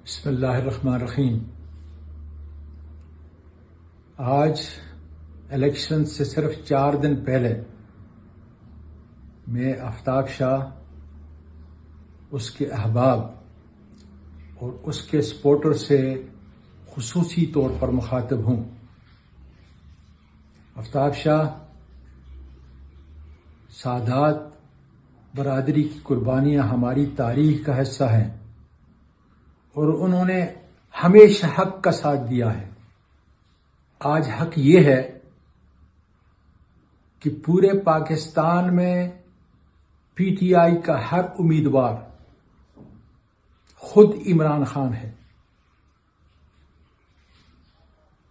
بسم اللہ الرحمن الرحیم۔ آج الیکشن سے صرف 4 دن پہلے میں آفتاب شاہ، اس کے احباب اور اس کے سپورٹر سے خصوصی طور پر مخاطب ہوں۔ آفتاب شاہ سادات برادری کی قربانیاں ہماری تاریخ کا حصہ ہیں اور انہوں نے ہمیشہ حق کا ساتھ دیا ہے۔ آج حق یہ ہے کہ پورے پاکستان میں پی ٹی آئی کا ہر امیدوار خود عمران خان ہے۔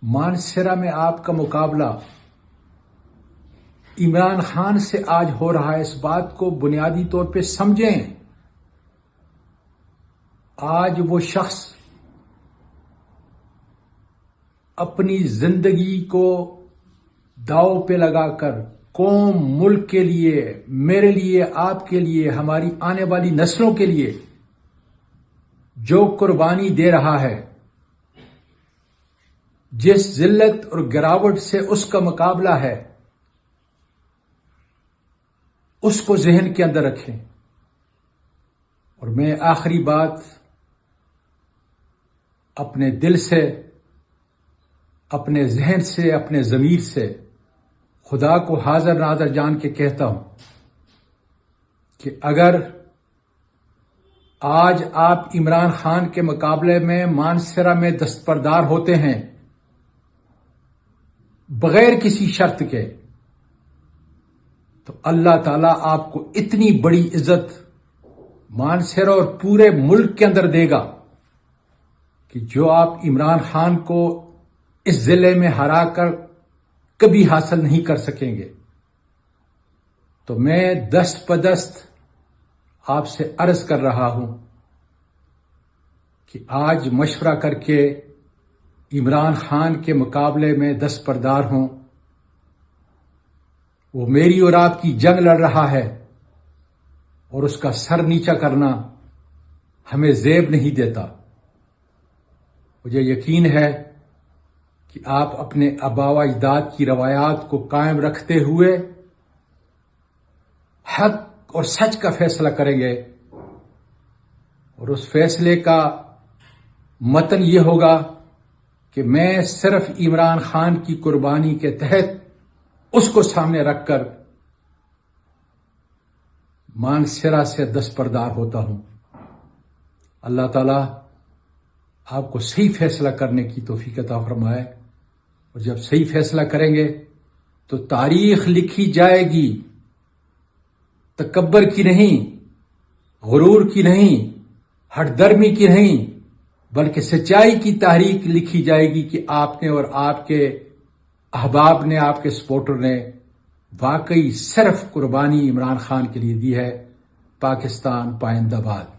مانسہرہ میں آپ کا مقابلہ عمران خان سے آج ہو رہا ہے، اس بات کو بنیادی طور پہ سمجھیں۔ آج وہ شخص اپنی زندگی کو داؤ پہ لگا کر قوم، ملک کے لیے، میرے لیے، آپ کے لیے، ہماری آنے والی نسلوں کے لیے جو قربانی دے رہا ہے، جس ذلت اور گراوٹ سے اس کا مقابلہ ہے، اس کو ذہن کے اندر رکھیں۔ اور میں آخری بات اپنے دل سے، اپنے ذہن سے، اپنے ضمیر سے خدا کو حاضر ناظر جان کے کہتا ہوں کہ اگر آج آپ عمران خان کے مقابلے میں مانسہرہ میں دستبردار ہوتے ہیں بغیر کسی شرط کے، تو اللہ تعالیٰ آپ کو اتنی بڑی عزت مانسہرہ اور پورے ملک کے اندر دے گا کہ جو آپ عمران خان کو اس ضلع میں ہرا کر کبھی حاصل نہیں کر سکیں گے۔ تو میں دست بدست آپ سے عرض کر رہا ہوں کہ آج مشورہ کر کے عمران خان کے مقابلے میں دستبردار ہوں۔ وہ میری اور آپ کی جنگ لڑ رہا ہے اور اس کا سر نیچا کرنا ہمیں زیب نہیں دیتا۔ مجھے یقین ہے کہ آپ اپنے آباء و اجداد کی روایات کو قائم رکھتے ہوئے حق اور سچ کا فیصلہ کریں گے، اور اس فیصلے کا متن یہ ہوگا کہ میں صرف عمران خان کی قربانی کے تحت اس کو سامنے رکھ کر مانسہرہ سے دستبردار ہوتا ہوں۔ اللہ تعالیٰ آپ کو صحیح فیصلہ کرنے کی توفیق عطا فرمائے، اور جب صحیح فیصلہ کریں گے تو تاریخ لکھی جائے گی، تکبر کی نہیں، غرور کی نہیں، ہٹ درمی کی نہیں، بلکہ سچائی کی تاریخ لکھی جائے گی کہ آپ نے اور آپ کے احباب نے، آپ کے سپورٹر نے واقعی صرف قربانی عمران خان کے لیے دی ہے۔ پاکستان پائندہ باد۔